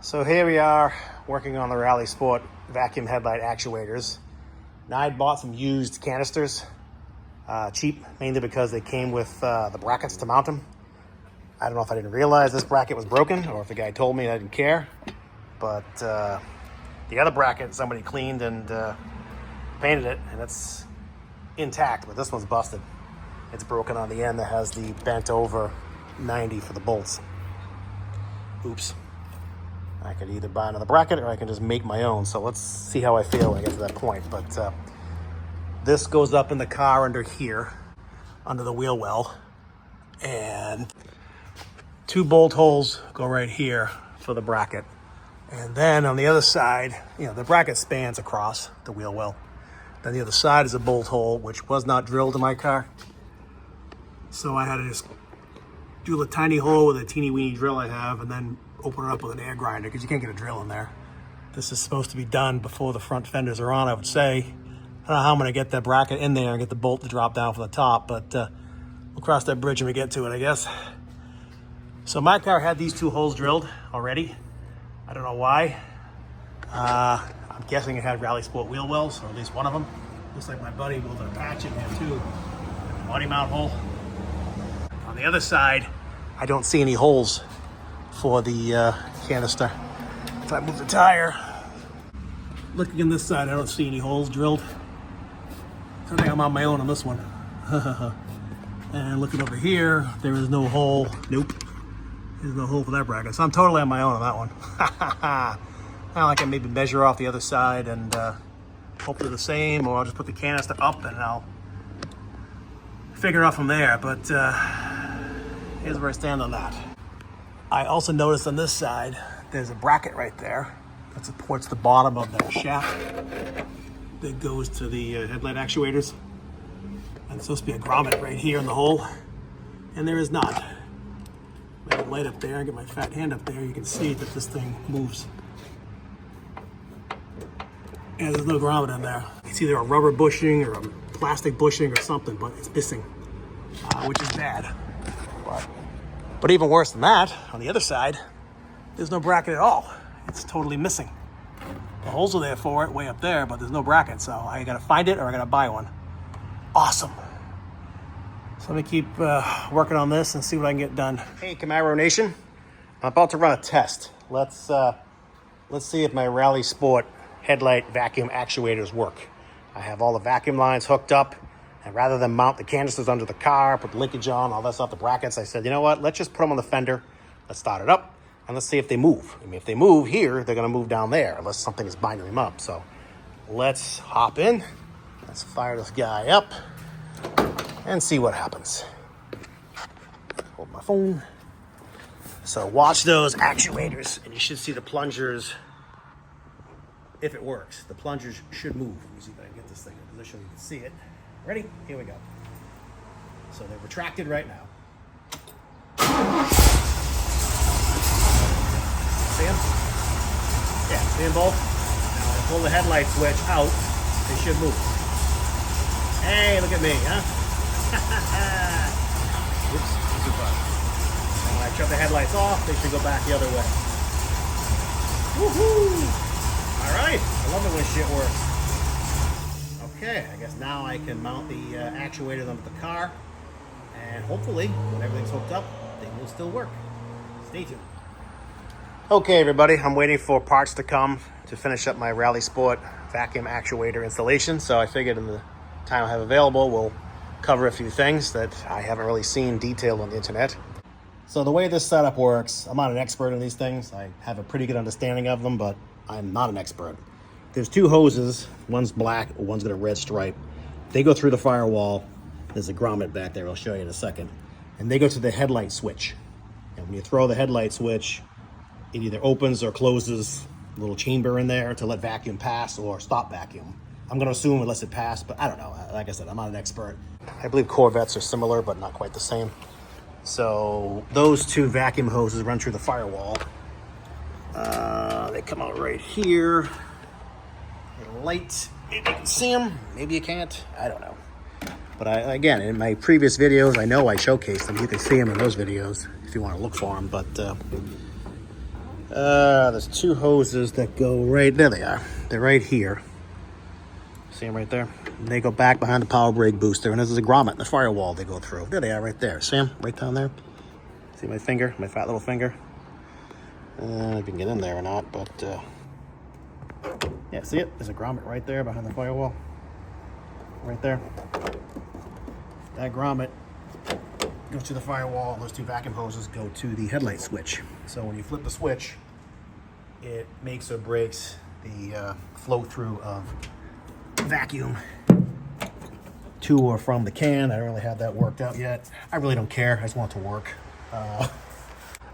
So here we are working on the Rally Sport vacuum headlight actuators. Now I bought some used canisters, cheap, mainly because they came with the brackets to mount them. I don't know if I didn't realize this bracket was broken or if the guy told me and I didn't care. But the other bracket somebody cleaned and painted it, and it's intact, but this one's busted. It's broken on the end that has the bent over 90 for the bolts. Oops. I could either buy another bracket or I can just make my own. So let's see how I feel when I get to that point. But this goes up in the car under here, under the wheel well. And 2 bolt holes go right here for the bracket. And then on the other side, the bracket spans across the wheel well. Then the other side is a bolt hole, which was not drilled in my car. So I had to just drill a tiny hole with a teeny weeny drill I have and then open it up with an air grinder because you can't get a drill in there. This is supposed to be done before the front fenders are on, I would say. I don't know how I'm gonna get that bracket in there and get the bolt to drop down from the top, but we'll cross that bridge when we get to it, I guess. So my car had these 2 holes drilled already. I don't know why. I'm guessing it had Rally Sport wheel wells, or at least one of them. Looks like my buddy built a patch in here too. Body mount hole. On the other side, I don't see any holes for the canister. If I move the tire, looking on this side, I don't see any holes drilled. I think I'm on my own on this one. And looking over here, there is no hole. Nope. There's no hole for that bracket. So I'm totally on my own on that one. I can maybe measure off the other side and hope they're the same, or I'll just put the canister up and I'll figure it out from there. But here's where I stand on that. I also noticed on this side, there's a bracket right there that supports the bottom of that shaft that goes to the headlight actuators. And it's supposed to be a grommet right here in the hole, and there is not. I have a light up there, I get my fat hand up there, you can see that this thing moves. And there's no grommet in there. It's either a rubber bushing or a plastic bushing or something, but it's missing, which is bad. But even worse than that, on the other side, there's no bracket at all. It's totally missing. The holes are there for it, way up there, but there's no bracket, so I gotta find it or I gotta buy one. Awesome. So let me keep working on this and see what I can get done. Hey, Camaro Nation. I'm about to run a test. Let's see if my Rally Sport headlight vacuum actuators work. I have all the vacuum lines hooked up, and rather than mount the canisters under the car, put linkage on, all that stuff, the brackets, I said, you know what, let's just put them on the fender, let's start it up, and let's see if they move. I mean, if they move here, they're gonna move down there, unless something is binding them up. So let's hop in, let's fire this guy up, and see what happens. Hold my phone. So watch those actuators, and you should see the plungers. If it works, the plungers should move. Let me see if I can get this thing in position so you can see it. Ready? Here we go. So they're retracted right now. See them? Yeah, see them both? Now when I pull the headlight switch out, they should move. Hey, look at me, huh? Oops, too far. And when I shut the headlights off, they should go back the other way. Woohoo! All right, I love it when shit works. Okay, I guess now I can mount the actuators onto the car, and hopefully, when everything's hooked up, they will still work. Stay tuned. Okay, everybody, I'm waiting for parts to come to finish up my Rally Sport vacuum actuator installation, so I figured in the time I have available, we'll cover a few things that I haven't really seen detailed on the internet. So the way this setup works, I'm not an expert in these things. I have a pretty good understanding of them, but I'm not an expert. There's 2 hoses, one's black, one's got a red stripe. They go through the firewall. There's a grommet back there, I'll show you in a second. And they go to the headlight switch. And when you throw the headlight switch, it either opens or closes a little chamber in there to let vacuum pass or stop vacuum. I'm gonna assume it lets it pass, but I don't know. Like I said, I'm not an expert. I believe Corvettes are similar, but not quite the same. So those 2 vacuum hoses run through the firewall. They come out right here. Light, maybe you can see them, maybe you can't, I don't know. But again, in my previous videos, I know I showcased them. You can see them in those videos if you want to look for them. But There's two hoses that go right there. They are. They're right here. See them right there? And they go back behind the power brake booster, and there's a grommet and the firewall they go through. There they are, right there. See them? Right down there. See my finger? My fat little finger? If you can get in there or not, but yeah, see it? There's a grommet right there behind the firewall. Right there. That grommet goes to the firewall, and those two vacuum hoses go to the headlight switch. So when you flip the switch, it makes or breaks the flow through of vacuum to or from the can. I don't really have that worked out yet. I really don't care. I just want it to work. I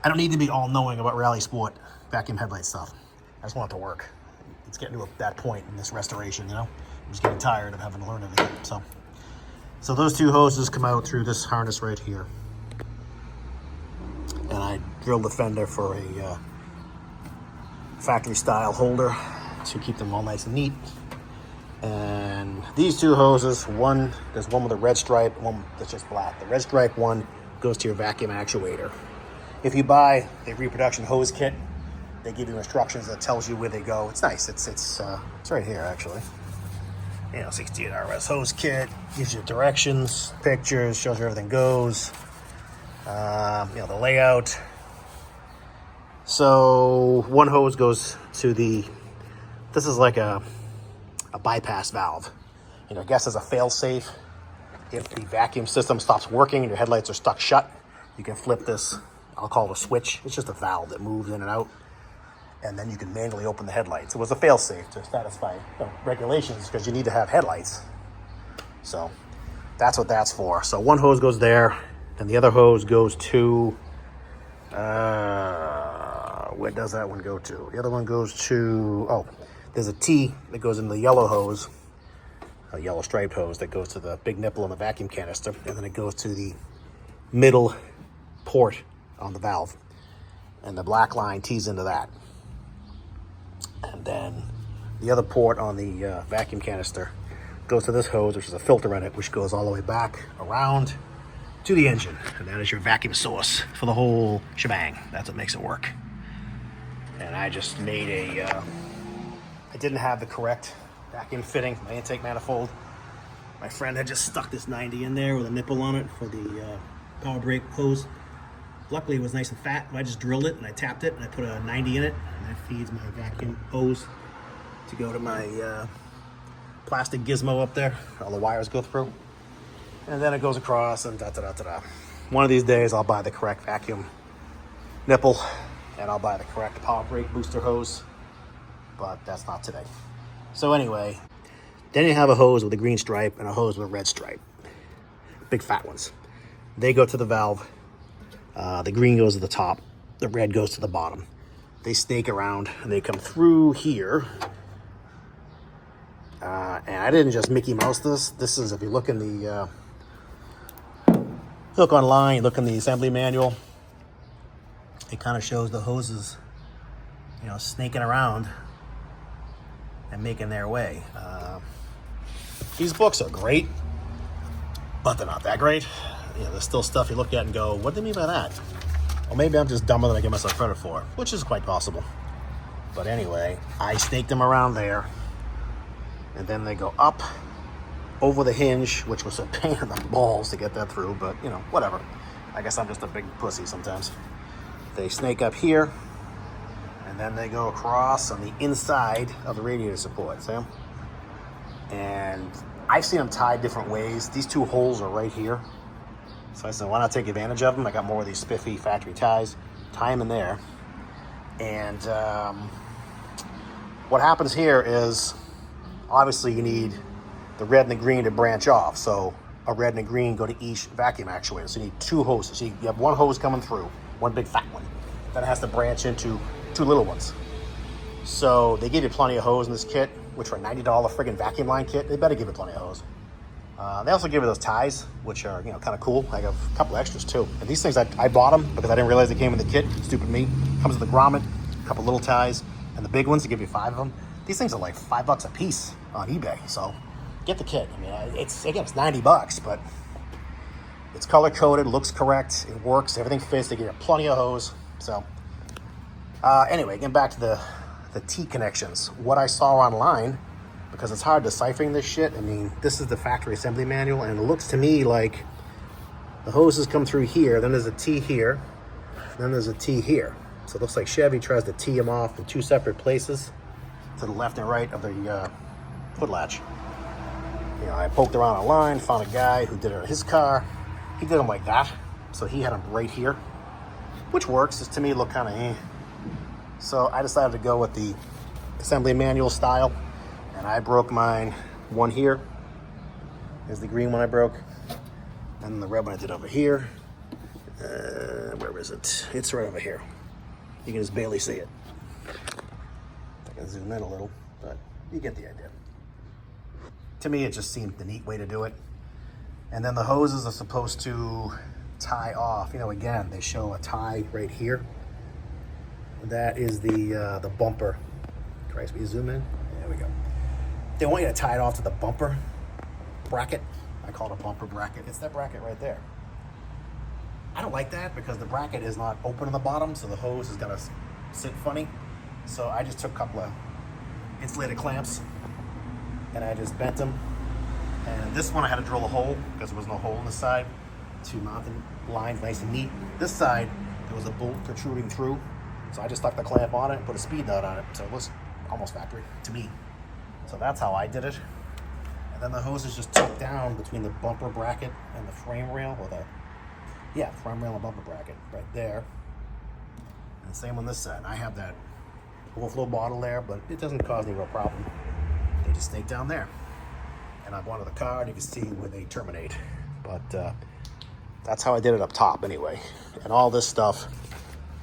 don't need to be all knowing about Rally Sport vacuum headlight stuff. I just want it to work. It's getting to that point in this restoration, you know? I'm just getting tired of having to learn everything. So those two hoses come out through this harness right here. And I drilled the fender for a factory style holder to keep them all nice and neat. And these two hoses, there's one with a red stripe, one that's just black. The red stripe one goes to your vacuum actuator. If you buy a reproduction hose kit, they give you instructions that tells you where they go. It's nice. It's right here actually. 68 RS hose kit, gives you directions, pictures, shows you everything goes. The layout. So one hose goes to this is like a bypass valve. I guess as a fail-safe, if the vacuum system stops working and your headlights are stuck shut, you can flip this, I'll call it a switch. It's just a valve that moves in and out, and then you can manually open the headlights. It was a fail-safe to satisfy regulations because you need to have headlights. So that's what that's for. So one hose goes there, and the other hose goes to, where does that one go to? The other one goes to, there's a T that goes in the yellow hose, a yellow striped hose that goes to the big nipple on the vacuum canister, and then it goes to the middle port on the valve. And the black line tees into that. And then the other port on the vacuum canister goes to this hose, which is a filter in it, which goes all the way back around to the engine. And that is your vacuum source for the whole shebang. That's what makes it work. And I just made I didn't have the correct vacuum fitting, my intake manifold. My friend had just stuck this 90 in there with a nipple on it for the power brake hose. Luckily it was nice and fat. I just drilled it and I tapped it and I put a 90 in it, and that feeds my vacuum hose to go to my plastic gizmo up there. All the wires go through. And then it goes across and da-da-da-da-da. One of these days I'll buy the correct vacuum nipple and I'll buy the correct power brake booster hose, but that's not today. So anyway, then you have a hose with a green stripe and a hose with a red stripe. Big fat ones. They go to the valve. The green goes to the top. The red goes to the bottom. They snake around and they come through here. And I didn't just Mickey Mouse this. This is, if you look in the look online, look in the assembly manual, it kind of shows the hoses, snaking around and making their way. These books are great, but they're not that great. There's still stuff you look at and go, what do they mean by that? Or maybe I'm just dumber than I give myself credit for, which is quite possible. But anyway, I snaked them around there, and then they go up over the hinge, which was a pain in the balls to get that through, but whatever. I guess I'm just a big pussy sometimes. They snake up here, and then they go across on the inside of the radiator support, see? And I've seen them tied different ways. These two holes are right here. So I said, why not take advantage of them? I got more of these spiffy factory ties, tie them in there. And what happens here is, obviously you need the red and the green to branch off. So a red and a green go to each vacuum actuator. So you need two hoses. So you have one hose coming through, one big fat one. Then it has to branch into two little ones. So they give you plenty of hose in this kit, which for a $90 friggin' vacuum line kit, they better give you plenty of hose. They also give you those ties, which are kind of cool. I have a couple extras too. And these things, I bought them because I didn't realize they came in the kit. Stupid me. Comes with a grommet, a couple little ties, and the big ones, they give you 5 of them. These things are like $5 a piece on eBay. So get the kit. I mean, it's $90, but it's color coded, looks correct, it works, everything fits. They give you plenty of hose. So Anyway, getting back to the T connections. What I saw online, because it's hard deciphering this shit. I mean, this is the factory assembly manual, and it looks to me like the hoses come through here, then there's a T here, then there's a T here. So it looks like Chevy tries to tee them off in two separate places to the left and right of the foot latch. You know, I poked around online, found a guy who did it on his car. He did them like that. So he had them right here, which works. Just to me, look kind of eh. So I decided to go with the assembly manual style, and I broke mine one here. There's the green one I broke. And the red one I did over here. Where is it? It's right over here. You can just barely see it. I can zoom in a little, but you get the idea. To me, it just seemed the neat way to do it. And then the hoses are supposed to tie off. You know, again, they show a tie right here. That is the bumper. Christ, will you zoom in? There we go. They want you to tie it off to the bumper bracket. I call it a bumper bracket. It's that bracket right there. I don't like that because the bracket is not open on the bottom, so the hose is gonna sit funny. So I just took a couple of insulated clamps and I just bent them. And this one I had to drill a hole because there was no hole in the side to mount the lines nice and neat. This side, there was a bolt protruding through. So I just stuck the clamp on it and put a speed nut on it. So it was almost factory to me. So that's how I did it. And then the hose is just tucked down between the bumper bracket and the frame rail, or frame rail and bumper bracket right there. And same on this side. I have that overflow bottle there, but it doesn't cause any real problem. They just stay down there. And I wanted the car, and you can see where they terminate. But that's how I did it up top anyway. And all this stuff,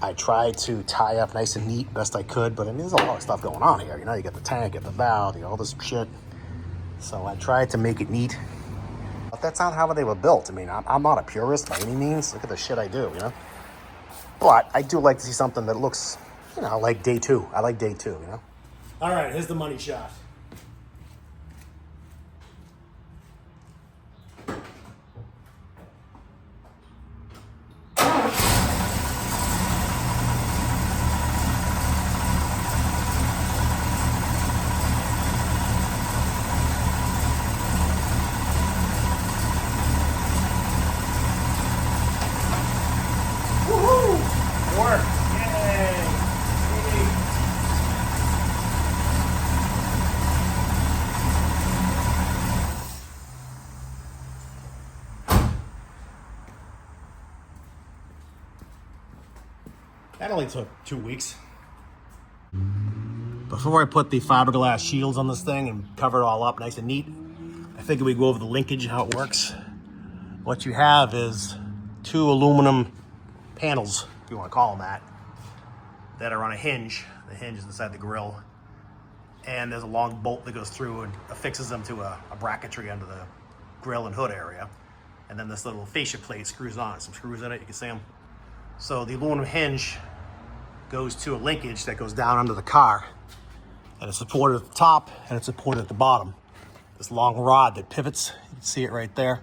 I tried to tie up nice and neat best I could, but I mean, there's a lot of stuff going on here. You know, you got the tank, you got the valve, you got all this shit. So I tried to make it neat, but that's not how they were built. I mean, I'm not a purist by any means. Look at the shit I do, you know? But I do like to see something that looks, you know, like day two. I like day two, you know? All right, here's the money shot. That only took 2 weeks. Before I put the fiberglass shields on this thing and cover it all up nice and neat, I figured we'd go over the linkage, how it works. What you have is 2 aluminum panels, if you want to call them that are on a hinge. The hinge is inside the grill. And there's a long bolt that goes through and affixes them to a bracketry under the grill and hood area. And then this little fascia plate screws on. Some screws in it, you can see them. So the aluminum hinge goes to a linkage that goes down under the car, and it's supported at the top and it's supported at the bottom. This long rod that pivots, you can see it right there.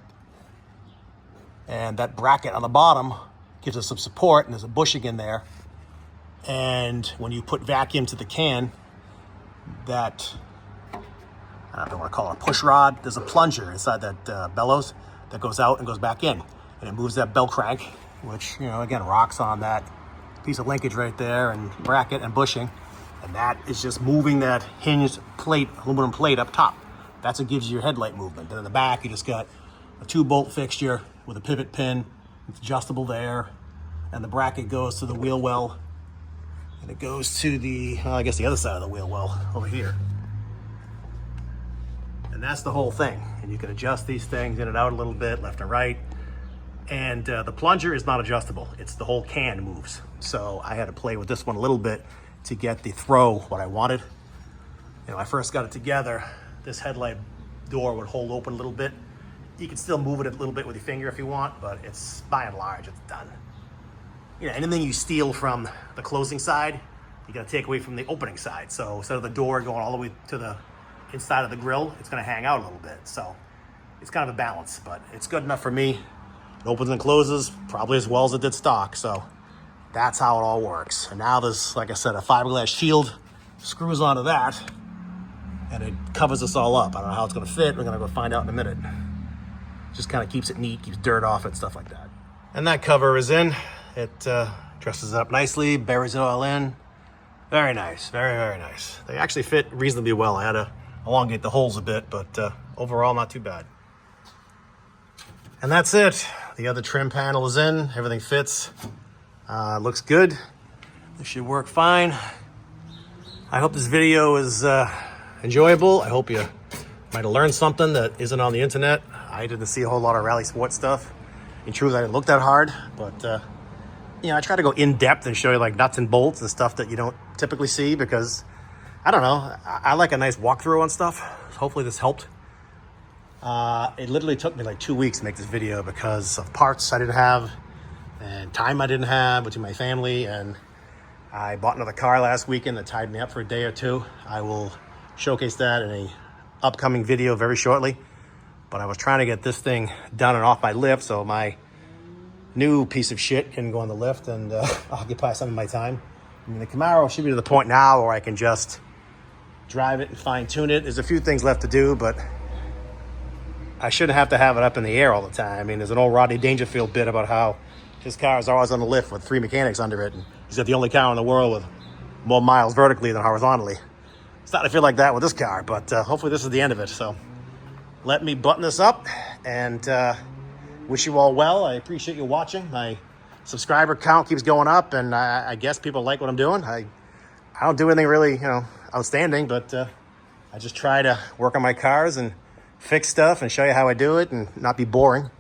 And that bracket on the bottom gives us some support, and there's a bushing in there. And when you put vacuum to the can, that, I don't want to call it a push rod, there's a plunger inside that bellows that goes out and goes back in. And it moves that bell crank, which, you know, again, rocks on that piece of linkage right there and bracket and bushing. And that is just moving that hinged plate, aluminum plate up top. That's what gives you your headlight movement. Then in the back, you just got a 2-bolt fixture with a pivot pin. It's adjustable there. And the bracket goes to the wheel well. And it goes to the, I guess the other side of the wheel well over here. And that's the whole thing. And you can adjust these things in and out a little bit, left and right. And the plunger is not adjustable. It's the whole can moves. So I had to play with this one a little bit to get the throw what I wanted. You know, I first got it together, this headlight door would hold open a little bit. You can still move it a little bit with your finger if you want, but it's, by and large, it's done. You know, anything you steal from the closing side, you gotta take away from the opening side. So instead of the door going all the way to the inside of the grill, it's gonna hang out a little bit. So it's kind of a balance, but it's good enough for me. It opens and closes probably as well as it did stock. So That's how it all works. And now there's, like I said, a fiberglass shield screws onto that, and it covers this all up. I don't know how it's gonna fit. We're gonna go find out in a minute. Just kind of keeps it neat, keeps dirt off it, stuff like that. And that cover is in. It dresses it up nicely, buries it all in. Very nice, very, very nice. They actually fit reasonably well. I had to elongate the holes a bit, but overall not too bad. And that's it. The other trim panel is in, everything fits. Looks good. This should work fine. I hope this video is enjoyable. I hope you might have learned something that isn't on the internet. I didn't see a whole lot of rally sport stuff. In truth, I didn't look that hard, but you know, I try to go in depth and show you like nuts and bolts and stuff that you don't typically see, because I don't know, I like a nice walkthrough on stuff. Hopefully this helped. It literally took me like 2 weeks to make this video because of parts I didn't have and time I didn't have between my family, and I bought another car last weekend that tied me up for a day or two. I will showcase that in a upcoming video very shortly, but I was trying to get this thing done and off my lift so my new piece of shit can go on the lift and occupy some of my time. I mean, the Camaro should be to the point now where I can just drive it and fine tune it. There's a few things left to do, but I shouldn't have to have it up in the air all the time. I mean, there's an old Rodney Dangerfield bit about how his car is always on the lift with 3 mechanics under it, and he's got the only car in the world with more miles vertically than horizontally. It's starting to feel like that with this car, but hopefully this is the end of it. So let me button this up and wish you all well. I appreciate you watching. My subscriber count keeps going up, and I guess people like what I'm doing. I don't do anything really, you know, outstanding, but I just try to work on my cars and fix stuff and show you how I do it and not be boring.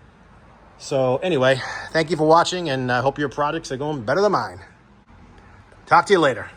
So anyway, thank you for watching, and I hope your projects are going better than mine. Talk to you later.